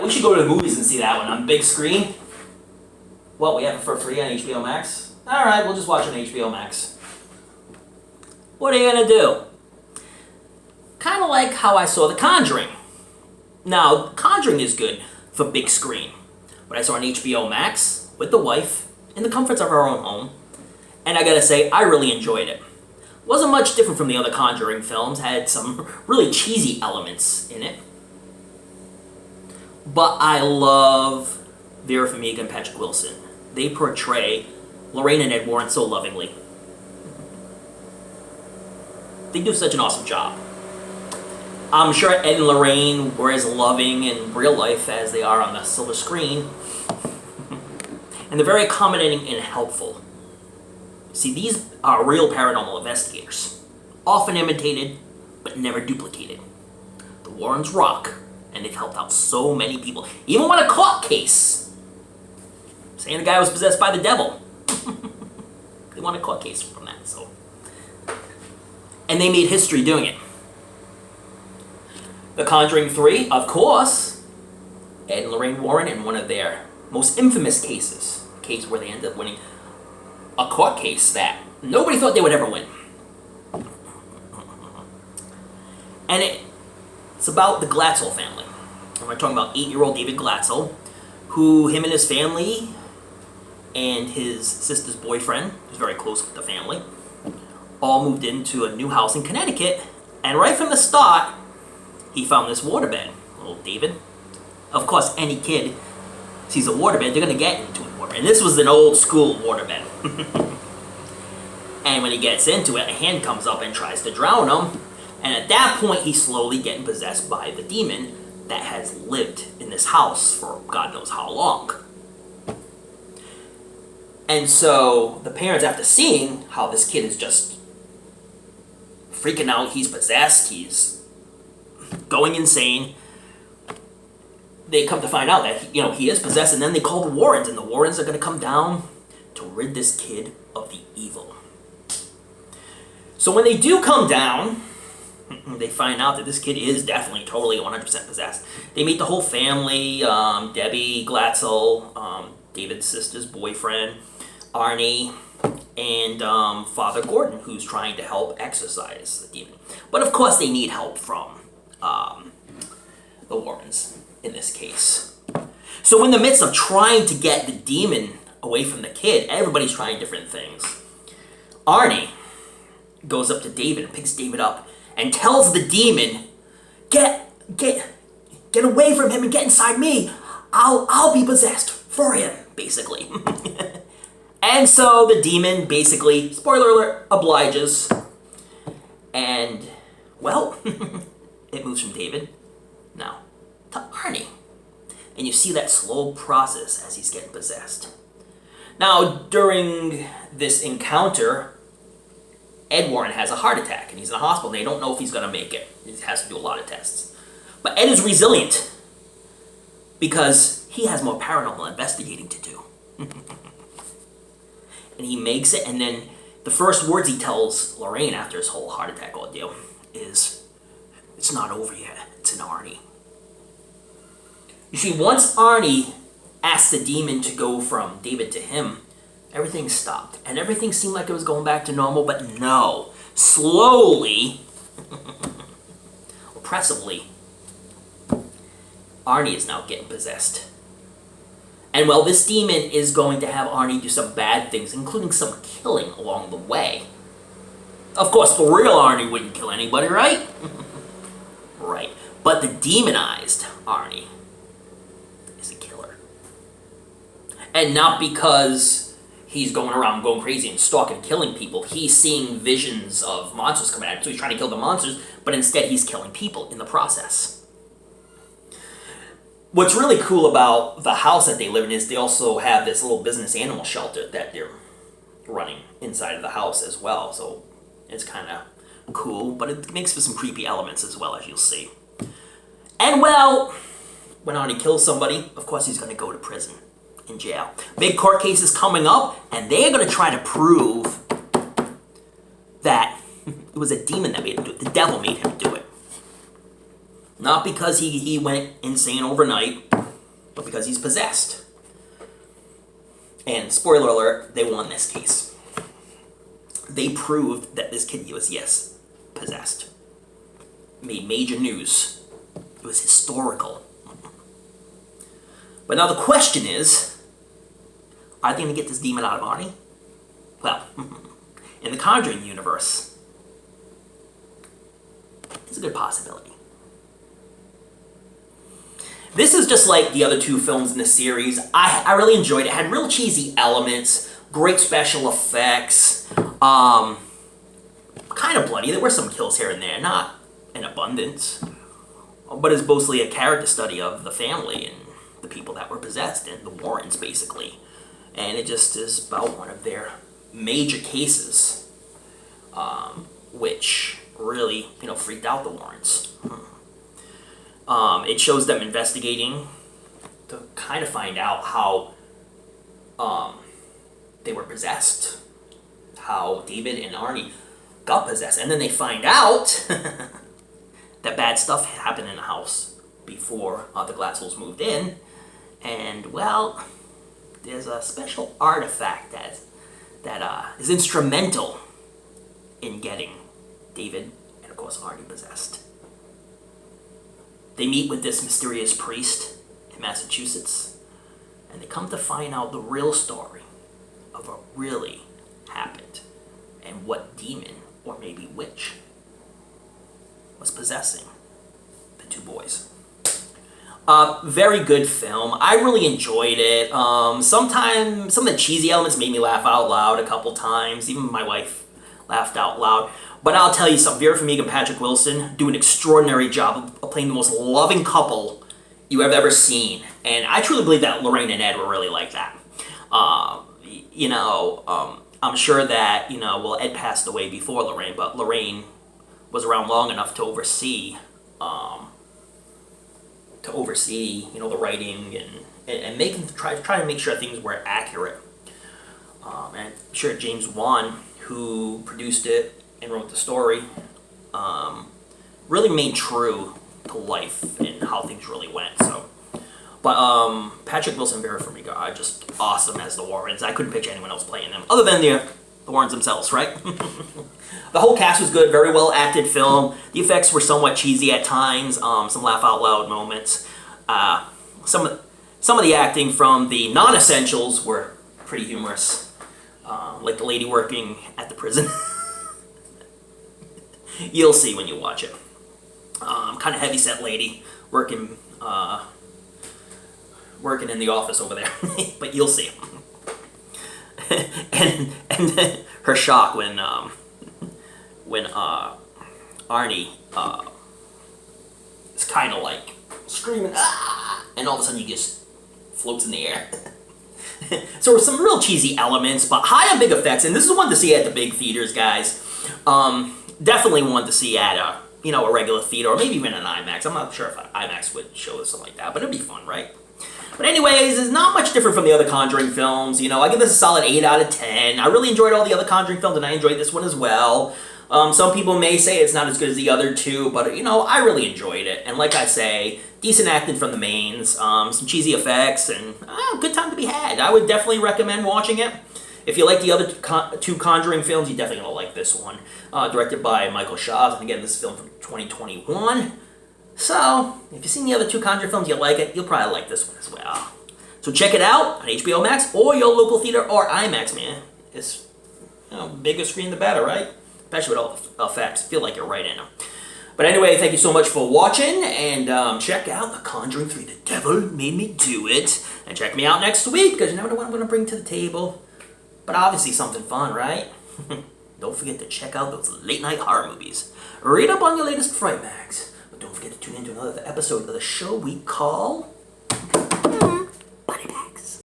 We should go to the movies and see that one on big screen. Well, we have it for free on HBO Max. Alright, we'll just watch it on HBO Max. What are you gonna do? Kind of like how I saw The Conjuring. Now, Conjuring is good for big screen. But I saw on HBO Max with the wife in the comforts of our own home. And I gotta say, I really enjoyed it. Wasn't much different from the other Conjuring films. Had some really cheesy elements in it. But I love Vera Farmiga and Patrick Wilson. They portray Lorraine and Ed Warren so lovingly. They do such an awesome job. I'm sure Ed and Lorraine were as loving in real life as they are on the silver screen. And they're very accommodating and helpful. See, these are real paranormal investigators. Often imitated, but never duplicated. The Warrens rock. And they've helped out so many people. Even won a court case saying the guy was possessed by the devil. They won a court case from that, so. And they made history doing it. The Conjuring 3, of course, Ed and Lorraine Warren in one of their most infamous cases. A case where they ended up winning a court case that nobody thought they would ever win. And it's about the Glatzel family. And we're talking about 8-year-old David Glatzel, who him and his family and his sister's boyfriend, who's very close with the family, all moved into a new house in Connecticut. And right from the start, he found this waterbed. Little David. Of course, any kid sees a waterbed, they're going to get into a waterbed. And this was an old school waterbed. And when he gets into it, a hand comes up and tries to drown him. And at that point, he's slowly getting possessed by the demon that has lived in this house for God knows how long. And so the parents, after seeing how this kid is just freaking out, he's possessed, he's going insane, they come to find out that he is possessed, and then they call the Warrens, and the Warrens are going to come down to rid this kid of the evil. So when they do come down, they find out that this kid is definitely totally 100% possessed. They meet the whole family, Debbie Glatzel, David's sister's boyfriend, Arnie, and Father Gordon, who's trying to help exorcise the demon. But of course they need help from the Warrens in this case. So in the midst of trying to get the demon away from the kid, everybody's trying different things. Arnie goes up to David and picks David up and tells the demon, get away from him and get inside me. I'll be possessed for him, basically. And so the demon basically, spoiler alert, obliges. And, well, it moves from David now to Arnie. And you see that slow process as he's getting possessed. Now, during this encounter, Ed Warren has a heart attack, and he's in the hospital, and they don't know if he's going to make it. He has to do a lot of tests. But Ed is resilient, because he has more paranormal investigating to do. And he makes it, and then the first words he tells Lorraine after his whole heart attack ordeal is, "It's not over yet, it's an Arnie." You see, once Arnie asked the demon to go from David to him, everything stopped, and everything seemed like it was going back to normal, but no. Slowly, oppressively, Arnie is now getting possessed. And well, this demon is going to have Arnie do some bad things, including some killing along the way. Of course, the real Arnie wouldn't kill anybody, right? Right. But the demonized Arnie is a killer. And not because he's going around going crazy and stalking, killing people. He's seeing visions of monsters coming at him, so he's trying to kill the monsters, but instead he's killing people in the process. What's really cool about the house that they live in is they also have this little business animal shelter that they're running inside of the house as well, so it's kind of cool, but it makes for some creepy elements as well, as you'll see. And well, when Arnie kills somebody, of course he's going to go to prison. In jail. Big court case is coming up, and they're going to try to prove that it was a demon that made him do it. The devil made him do it. Not because he went insane overnight, but because he's possessed. And spoiler alert, they won this case. They proved that this kid was, yes, possessed. Made major news. It was historical. But now the question is, are they going to get this demon out of Arnie? Well, in the Conjuring universe, it's a good possibility. This is just like the other two films in the series. I really enjoyed it. It had real cheesy elements, great special effects, kind of bloody. There were some kills here and there, not in abundance, but it's mostly a character study of the family and the people that were possessed and the Warrens, basically. And it just is about one of their major cases, which really, freaked out the Warrens. It shows them investigating to kind of find out how they were possessed, how David and Arnie got possessed, and then they find out that bad stuff happened in the house before the Glatzels moved in, and well, there's a special artifact that is instrumental in getting David and of course Arnie possessed. They meet with this mysterious priest in Massachusetts, and they come to find out the real story of what really happened and what demon, or maybe witch, was possessing the two boys. Very good film. I really enjoyed it. Sometimes some of the cheesy elements made me laugh out loud a couple times. Even my wife laughed out loud. But I'll tell you something, Vera Farmiga and Patrick Wilson do an extraordinary job of playing the most loving couple you have ever seen. And I truly believe that Lorraine and Ed were really like that. I'm sure that, well, Ed passed away before Lorraine, but Lorraine was around long enough to oversee, the writing and try to make sure things were accurate. And I'm sure James Wan, who produced it and wrote the story, really remained true to life and how things really went. So, but Patrick Wilson and Vera Farmiga are just awesome as the Warrens. I couldn't picture anyone else playing them other than the Warrens themselves, right? The whole cast was good, very well acted film. The effects were somewhat cheesy at times, some laugh out loud moments. Some of the acting from the non-essentials were pretty humorous, like the lady working at the prison. You'll see when you watch it. Kind of heavy-set lady working in the office over there, but you'll see. and her shock when Arnie is kind of like screaming, ah, and all of a sudden he just floats in the air. So there were some real cheesy elements, but high on big effects, and this is one to see at the big theaters, guys. Definitely one to see at a regular theater, or maybe even an IMAX. I'm not sure if IMAX would show something like that, but it'd be fun, right? But anyways, it's not much different from the other Conjuring films. I give this a solid 8 out of 10. I really enjoyed all the other Conjuring films, and I enjoyed this one as well. Some people may say it's not as good as the other two, but, I really enjoyed it. And like I say, decent acting from the mains, some cheesy effects, and good time to be had. I would definitely recommend watching it. If you like the other two Conjuring films, you're definitely going to like this one. Directed by Michael Shaw, and again, this is a film from 2021. So, if you've seen the other two Conjuring films, you like it, you'll probably like this one as well. So check it out on HBO Max or your local theater or IMAX, man. It's, bigger screen the better, right? Especially with all the effects. Feel like you're right in them. But anyway, thank you so much for watching, and check out The Conjuring 3, The Devil Made Me Do It. And check me out next week, because you never know what I'm going to bring to the table. But obviously something fun, right? Don't forget to check out those late-night horror movies. Read up on your latest Fright Mags. But don't forget to tune in to another episode of the show we call